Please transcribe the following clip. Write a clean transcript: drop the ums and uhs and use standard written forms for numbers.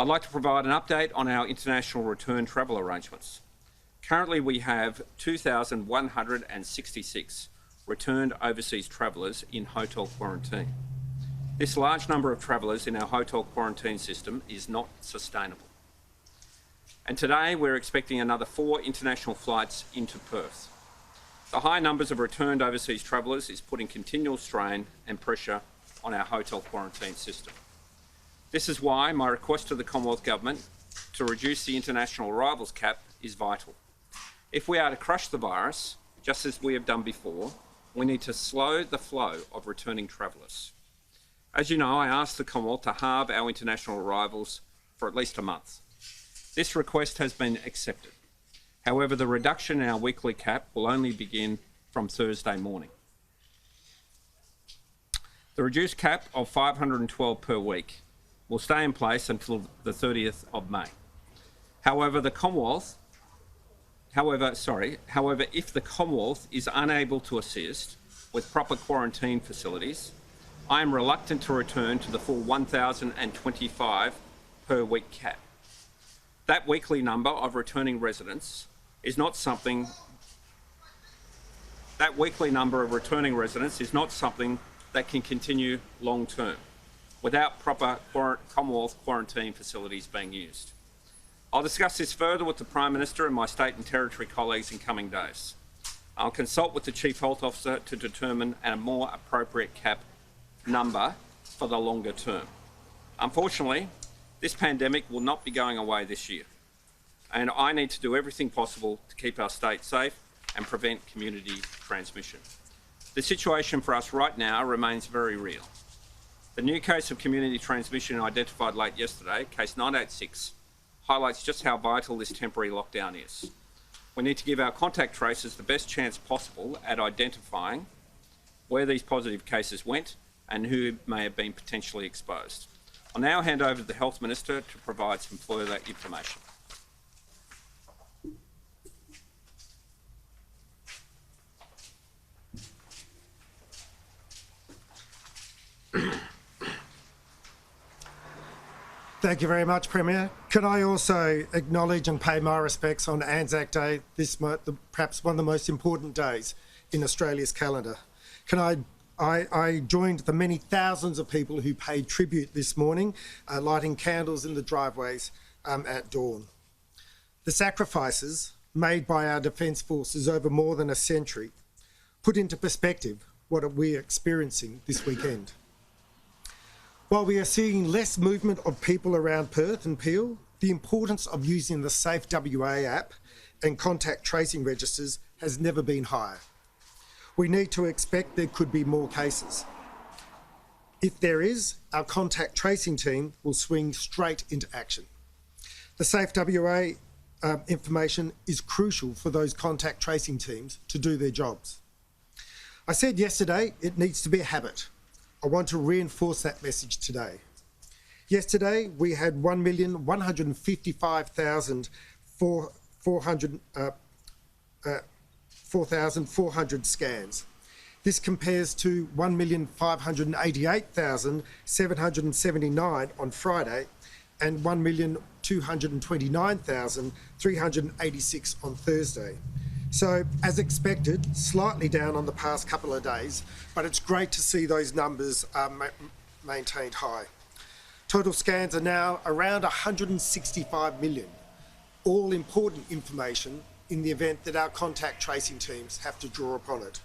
I'd like to provide an update on our international return travel arrangements. Currently, we have 2,166 returned overseas travellers in hotel quarantine. This large number of travellers in our hotel quarantine system is not sustainable. And today, we're expecting another 4 international flights into Perth. The high numbers of returned overseas travellers is putting continual strain and pressure on our hotel quarantine system. This is why my request to the Commonwealth Government to reduce the international arrivals cap is vital. If we are to crush the virus, just as we have done before, we need to slow the flow of returning travellers. As you know, I asked the Commonwealth to halve our international arrivals for at least a month. This request has been accepted. However, the reduction in our weekly cap will only begin from Thursday morning. The reduced cap of 512 per week will stay in place until the 30th of May. However, if the Commonwealth is unable to assist with proper quarantine facilities, I am reluctant to return to the full 1,025 per week cap. That weekly number of returning residents is not something that can continue long term without proper Commonwealth quarantine facilities being used. I'll discuss this further with the Prime Minister and my state and territory colleagues in coming days. I'll consult with the Chief Health Officer to determine a more appropriate cap number for the longer term. Unfortunately, this pandemic will not be going away this year, and I need to do everything possible to keep our state safe and prevent community transmission. The situation for us right now remains very real. The new case of community transmission identified late yesterday, case 986, highlights just how vital this temporary lockdown is. We need to give our contact tracers the best chance possible at identifying where these positive cases went and who may have been potentially exposed. I'll now hand over to the Health Minister to provide some further information. Thank you very much, Premier. Can I also acknowledge and pay my respects on Anzac Day, perhaps one of the most important days in Australia's calendar. I joined the many thousands of people who paid tribute this morning, lighting candles in the driveways at dawn. The sacrifices made by our Defence Forces over more than a century put into perspective what we're experiencing this weekend. While we are seeing less movement of people around Perth and Peel, the importance of using the Safe WA app and contact tracing registers has never been higher. We need to expect there could be more cases. If there is, our contact tracing team will swing straight into action. The Safe WA information is crucial for those contact tracing teams to do their jobs. I said yesterday it needs to be a habit. I want to reinforce that message today. Yesterday, we had 4,400 scans. This compares to 1,588,779 on Friday and 1,229,386 on Thursday. So, as expected, slightly down on the past couple of days, but it's great to see those numbers maintained high. Total scans are now around 165 million, all important information in the event that our contact tracing teams have to draw upon it.